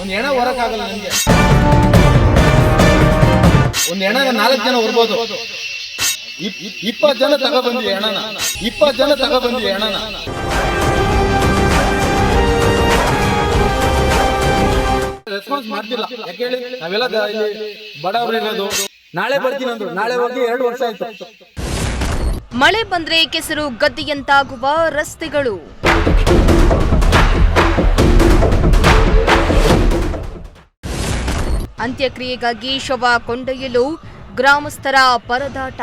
ಒಂದು ಹೆಣ ಹೊರಕ್ಕಾಗಲ್ಲ ನನಗೆ. ಒಂದು ಹೆಣ 4 ಜನ ಹೊರ್ಬೋದು. 20 ಜನ ತಗೊಬಂದ್ವಿ ಹೆಣನ. 20 ಜನ ತಗೊಬಂದ್ವಿ ಹೆಣನ. ರೆಸ್ಪಾನ್ಸ್ ಮಾಡ್ತಿಲ್ಲ. ಯಾಕೆ ಹೇಳಿ, ನಾವೆಲ್ಲ ಇಲ್ಲಿ ಬಡವರು ಇರೋದು. ನಾಳೆ ಬರ್ತೀನಿ ಅಂದ್ರು, ನಾಳೆ ಹೋಗಿ 2 ವರ್ಷ ಆಯ್ತು. ಮಳೆ ಬಂದ್ರೆ ಕೆಸರು ಗದ್ದೆಯಂತಾಗುವ ರಸ್ತೆಗಳು. ಅಂತ್ಯಕ್ರಿಯೆಗಾಗಿ ಶವ ಕೊಂಡೊಯ್ಯಲು ಗ್ರಾಮಸ್ಥರ ಪರದಾಟ.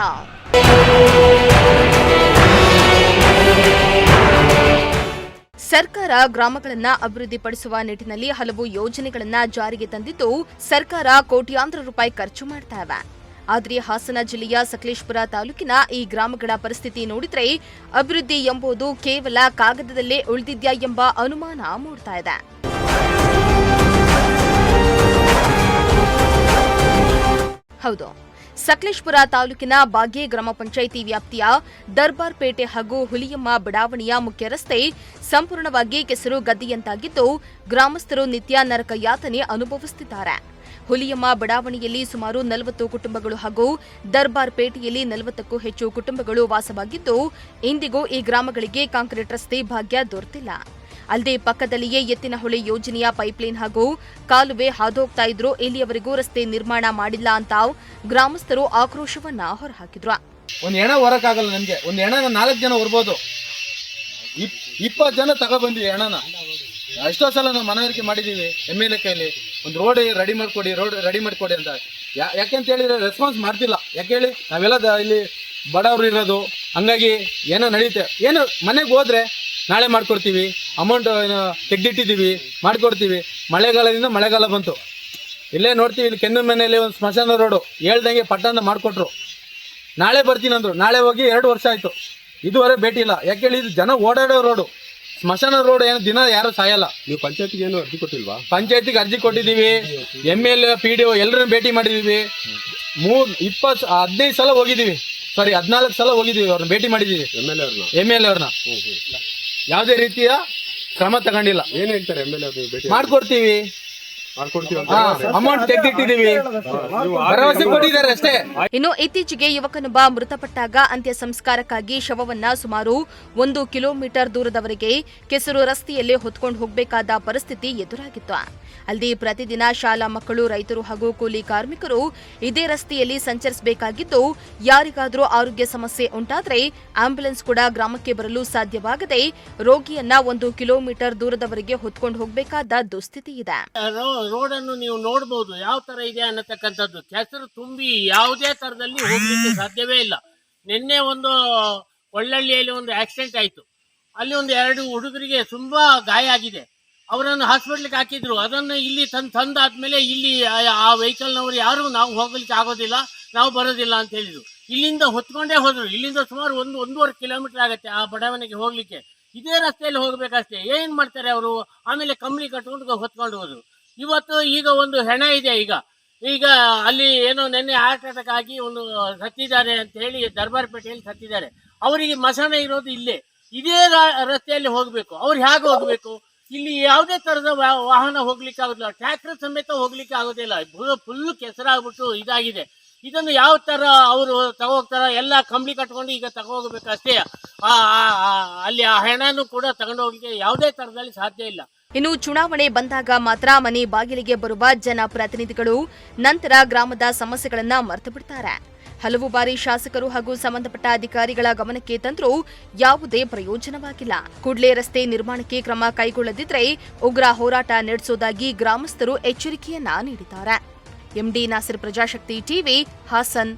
ಸರ್ಕಾರ ಗ್ರಾಮಗಳನ್ನು ಅಭಿವೃದ್ಧಿಪಡಿಸುವ ನಿಟ್ಟಿನಲ್ಲಿ ಹಲವು ಯೋಜನೆಗಳನ್ನು ಜಾರಿಗೆ ತಂದಿದ್ದು, ಸರ್ಕಾರ ಕೋಟ್ಯಾಂತರ ರೂಪಾಯಿ ಖರ್ಚು ಮಾಡ್ತಾ ಇದೆ. ಆದರೆ ಹಾಸನ ಜಿಲ್ಲೆಯ ಸಕಲೇಶಪುರ ತಾಲೂಕಿನ ಈ ಗ್ರಾಮಗಳ ಪರಿಸ್ಥಿತಿ ನೋಡಿದ್ರೆ ಅಭಿವೃದ್ಧಿ ಎಂಬುದು ಕೇವಲ ಕಾಗದದಲ್ಲೇ ಉಳಿದಿದ್ಯಾ ಎಂಬ ಅನುಮಾನ ಮೂಡ್ತಾ ಇದೆ. ಹೌದು, ಸಕಲೇಶಪುರ ತಾಲೂಕಿನ ಬಾಗೆ ಗ್ರಾಮ ಪಂಚಾಯಿತಿ ವ್ಯಾಪ್ತಿಯ ದರ್ಬಾರ್ ಪೇಟೆ ಹಾಗೂ ಹುಲಿಯಮ್ಮ ಬಡಾವಣೆಯ ಮುಖ್ಯ ರಸ್ತೆ ಸಂಪೂರ್ಣವಾಗಿ ಕೆಸರು ಗದ್ದೆಯಂತಾಗಿದ್ದು, ಗ್ರಾಮಸ್ಥರು ನಿತ್ಯ ನರಕ ಯಾತನೆ ಅನುಭವಿಸುತ್ತಿದ್ದಾರೆ. ಹುಲಿಯಮ್ಮ ಬಡಾವಣೆಯಲ್ಲಿ ಸುಮಾರು 40 ಕುಟುಂಬಗಳು ಹಾಗೂ ದರ್ಬಾರ್ ಪೇಟೆಯಲ್ಲಿ 40ಕ್ಕೂ ಹೆಚ್ಚು ಕುಟುಂಬಗಳು ವಾಸವಾಗಿದ್ದು, ಇಂದಿಗೂ ಈ ಗ್ರಾಮಗಳಿಗೆ ಕಾಂಕ್ರೀಟ್ ರಸ್ತೆ ಭಾಗ್ಯ ದೊರೆತಿಲ್ಲ. ಅಲ್ಲದೆ ಪಕ್ಕದಲ್ಲಿಯೇ ಎತ್ತಿನಹೊಳೆ ಯೋಜನೆಯ ಪೈಪ್ಲೈನ್ ಹಾಗೂ ಕಾಲುವೆ ಹಾದುಹೋಗ್ತಾ ಇದ್ರೂ ಇಲ್ಲಿಯವರೆಗೂ ರಸ್ತೆ ನಿರ್ಮಾಣ ಮಾಡಿಲ್ಲ ಅಂತ ಗ್ರಾಮಸ್ಥರು ಆಕ್ರೋಶವನ್ನ ಹೊರಹಾಕಿದ್ರು. ಒಂದು ಹೆಣ ಹೊರಕ್ಕಾಗಲ್ಲ ನನಗೆ. ಒಂದು ಹೆಣ 4 ಜನ ಹೊರ್ಬೋದು. 20 ಜನ ತಗೊಬಂದ್ವಿ ಹೆಣನ. ಎಷ್ಟೋ ಸಲ ನಾವು ಮನವರಿಕೆ ಮಾಡಿದ್ದೀವಿ MLA ಕೈಲಿ, ಒಂದು ರೋಡ್ ರೆಡಿ ಮಾಡಿಕೊಡಿ ಅಂತ. ಯಾಕೆಂತ ಹೇಳಿದ್ರೆ ರೆಸ್ಪಾನ್ಸ್ ಮಾಡ್ತಿಲ್ಲ. ಯಾಕೆ ಹೇಳಿ, ನಾವೆಲ್ಲ ಇಲ್ಲಿ ಬಡವರು ಇರೋದು. ಹಂಗಾಗಿ ಏನೋ ನಡೆಯುತ್ತೆ. ಏನು ಮನೆಗೆ ಹೋದ್ರೆ ನಾಳೆ ಮಾಡ್ಕೊಡ್ತೀವಿ, ಅಮೌಂಟ್ ತೆಗೆದಿಟ್ಟಿದ್ದೀವಿ, ಮಾಡಿಕೊಡ್ತೀವಿ. ಮಳೆಗಾಲದಿಂದ ಮಳೆಗಾಲ ಬಂತು. ಇಲ್ಲೇ ನೋಡ್ತೀವಿ, ಇಲ್ಲಿ ಕೆಂದು ಮನೆಯಲ್ಲಿ ಒಂದು ಸ್ಮಶಾನ ರೋಡು ಹೇಳ್ದಂಗೆ ಪಟ್ಟಣ ಮಾಡಿಕೊಟ್ರು. ನಾಳೆ ಬರ್ತೀನಿ ಅಂದರು, ನಾಳೆ ಹೋಗಿ 2 ವರ್ಷ ಆಯಿತು. ಇದುವರೆಗೆ ಭೇಟಿ ಇಲ್ಲ. ಯಾಕೆ ಹೇಳಿ, ಇದು ಜನ ಓಡಾಡೋ ರೋಡು, ಸ್ಮಶಾನ ರೋಡ್. ಏನು ದಿನ ಯಾರು ಸಾಯಲ್ಲ. ನೀವು ಪಂಚಾಯತಿಗೆ ಏನು ಅರ್ಜಿ ಕೊಟ್ಟಿಲ್ವಾ? ಪಂಚಾಯತಿಗೆ ಅರ್ಜಿ ಕೊಟ್ಟಿದ್ದೀವಿ, MLA PDO ಎಲ್ಲರನ್ನು ಭೇಟಿ ಮಾಡಿದ್ದೀವಿ. 15 ಸಲ ಹೋಗಿದ್ದೀವಿ, 14 ಸಲ ಹೋಗಿದ್ದೀವಿ. ಅವ್ರನ್ನ ಭೇಟಿ ಮಾಡಿದ್ದೀವಿ, MLA ಅವ್ರನ್ನ. ಯಾವುದೇ ರೀತಿಯ ಕ್ರಮ ತಗೊಂಡಿಲ್ಲ. ಏನ್ ಹೇಳ್ತಾರೆ MLA ಅವ್ರು? ಭೇಟಿ ಮಾಡ್ಕೊಡ್ತೀವಿ, ಅಮೌಂಟ್ ತೆಗೆದಿಟ್ಟಿದ್ದೀವಿ, ಭರವಸೆ ಕೊಟ್ಟಿದ್ದಾರೆ ಅಷ್ಟೇ. ಇನ್ನು ಇತ್ತೀಚೆಗೆ ಯುವಕನೊಬ್ಬ ಮೃತಪಟ್ಟಾಗ ಅಂತ್ಯ ಸಂಸ್ಕಾರಕ್ಕಾಗಿ ಶವವನ್ನ ಸುಮಾರು 1 ಕಿಲೋಮೀಟರ್ ದೂರದವರೆಗೆ ಕೆಸರು ರಸ್ತೆಯಲ್ಲಿ ಹೊತ್ಕೊಂಡು ಹೋಗಬೇಕಾದ ಪರಿಸ್ಥಿತಿ ಎದುರಾಗಿತ್ತು. ಅಲ್ಲದೆ ಪ್ರತಿದಿನ ಶಾಲಾ ಮಕ್ಕಳು, ರೈತರು ಹಾಗೂ ಕೂಲಿ ಕಾರ್ಮಿಕರು ಇದೇ ರಸ್ತೆಯಲ್ಲಿ ಸಂಚರಿಸಬೇಕಾಗಿದ್ದು, ಯಾರಿಗಾದರೂ ಆರೋಗ್ಯ ಸಮಸ್ಯೆ ಉಂಟಾದರೆ ಆಂಬ್ಯುಲೆನ್ಸ್ ಕೂಡ ಗ್ರಾಮಕ್ಕೆ ಬರಲು ಸಾಧ್ಯವಾಗದೆ ರೋಗಿಯನ್ನ 1 ಕಿಲೋಮೀಟರ್ ದೂರದವರೆಗೆ ಹೊತ್ಕೊಂಡು ಹೋಗಬೇಕಾದ ದುಸ್ಥಿತಿ ಇದೆ. ರೋಡನ್ನು ನೀವು ನೋಡಬಹುದು ಯಾವ ತರ ಇದೆ ಅನ್ನತಕ್ಕಂಥದ್ದು. ಕೆಸರು ತುಂಬಿ ಯಾವುದೇ ತರದಲ್ಲಿ ಹೋಗ್ಲಿಕ್ಕೆ ಸಾಧ್ಯವೇ ಇಲ್ಲ. ನಿನ್ನೆ ಒಂದು ಕೊಳ್ಳಳ್ಳಿಯಲ್ಲಿ ಒಂದು ಆಕ್ಸಿಡೆಂಟ್ ಆಯಿತು. ಅಲ್ಲಿ ಒಂದು 2 ಹುಡುಗರಿಗೆ ತುಂಬಾ ಗಾಯ ಆಗಿದೆ. ಅವರನ್ನು ಹಾಸ್ಪಿಟ್ಲಿಗೆ ಹಾಕಿದ್ರು. ಅದನ್ನು ಇಲ್ಲಿ ತಂದಾದ್ಮೇಲೆ ಇಲ್ಲಿ ಆ ವೆಹಿಕಲ್ನವರು ಯಾರು ನಾವು ಹೋಗ್ಲಿಕ್ಕೆ ಆಗೋದಿಲ್ಲ, ನಾವು ಬರೋದಿಲ್ಲ ಅಂತ ಹೇಳಿದ್ರು. ಇಲ್ಲಿಂದ ಹೊತ್ಕೊಂಡೇ ಹೋದ್ರು. ಇಲ್ಲಿಂದ ಸುಮಾರು 1.5 ಕಿಲೋಮೀಟರ್ ಆಗುತ್ತೆ ಆ ಬಡಾವಣೆಗೆ ಹೋಗ್ಲಿಕ್ಕೆ. ಇದೇ ರಸ್ತೆಯಲ್ಲಿ ಹೋಗ್ಬೇಕಷ್ಟೇ. ಏನ್ ಮಾಡ್ತಾರೆ ಅವರು? ಆಮೇಲೆ ಕಂಬಳಿ ಕಟ್ಕೊಂಡು ಹೊತ್ಕೊಂಡು ಹೋದ್ರು. ಈಗ ಒಂದು ಹೆಣ ಇದೆ. ಈಗ ಅಲ್ಲಿ ಏನೋ ನಿನ್ನೆ ಹಾರ್ಟ್ ಅಟ್ಯಾಕ್ ಆಗಿ ಒಂದು ಸತ್ತಿದ್ದಾರೆ ಅಂತ ಹೇಳಿ ದರ್ಬಾರ್ ಪೇಟೆಯಲ್ಲಿ ಸತ್ತಿದ್ದಾರೆ. ಅವರಿಗೆ ಮಸಾಣ ಇರೋದು ಇಲ್ಲೇ, ಇದೇ ರಸ್ತೆಯಲ್ಲಿ ಹೋಗ್ಬೇಕು. ಅವ್ರು ಹೇಗೆ ಹೋಗ್ಬೇಕು? ಇಲ್ಲಿ ಯಾವುದೇ ತರದ ವಾಹನ ಹೋಗ್ಲಿಕ್ಕೆ ಆಗೋದಿಲ್ಲ. ಟ್ರ್ಯಾಕ್ಟರ್ ಸಮೇತ ಹೋಗ್ಲಿಕ್ಕೆ ಆಗೋದಿಲ್ಲ. ಫುಲ್ ಕೆಸರಾಗ್ಬಿಟ್ಟು ಇದಾಗಿದೆ. ಇದನ್ನು ಯಾವ ತರ ಅವರು ತಗೋಗ್ತಾರ? ಎಲ್ಲ ಕಂಬಳಿ ಕಟ್ಕೊಂಡು ಈಗ ತಗೋಗ್ಬೇಕು ಅಷ್ಟೇ. ಅಲ್ಲಿ ಆ ಹೆಣನು ಕೂಡ ತಗೊಂಡು ಹೋಗ್ಲಿಕ್ಕೆ ಯಾವುದೇ ತರದಲ್ಲಿ ಸಾಧ್ಯ ಇಲ್ಲ. ಇನ್ನು ಚುನಾವಣೆ ಬಂದಾಗ ಮಾತ್ರ ಮನೆ ಬಾಗಿಲಿಗೆ ಬರುವ ಜನಪ್ರತಿನಿಧಿಗಳು ನಂತರ ಗ್ರಾಮದ ಸಮಸ್ಯೆಗಳನ್ನ ಮರೆತು ಬಿಡ್ತಾರೆ. ಹಲವು ಬಾರಿ ಶಾಸಕರು ಹಾಗೂ ಸಂಬಂಧಪಟ್ಟ ಅಧಿಕಾರಿಗಳ ಗಮನಕ್ಕೆ ತಂದರೂ ಯಾವುದೇ ಪ್ರಯೋಜನವಾಗಿಲ್ಲ. ಕೂಡಲೇ ರಸ್ತೆ ನಿರ್ಮಾಣಕ್ಕೆ ಕ್ರಮ ಕೈಗೊಳ್ಳದಿದ್ರೆ ಉಗ್ರ ಹೋರಾಟ ನಡೆಸುವುದಾಗಿ ಗ್ರಾಮಸ್ಥರು ಎಚ್ಚರಿಕೆಯನ್ನ ನೀಡಿದ್ದಾರೆ. MD Nasir, ಪ್ರಜಾಶಕ್ತಿ TV, Haasan.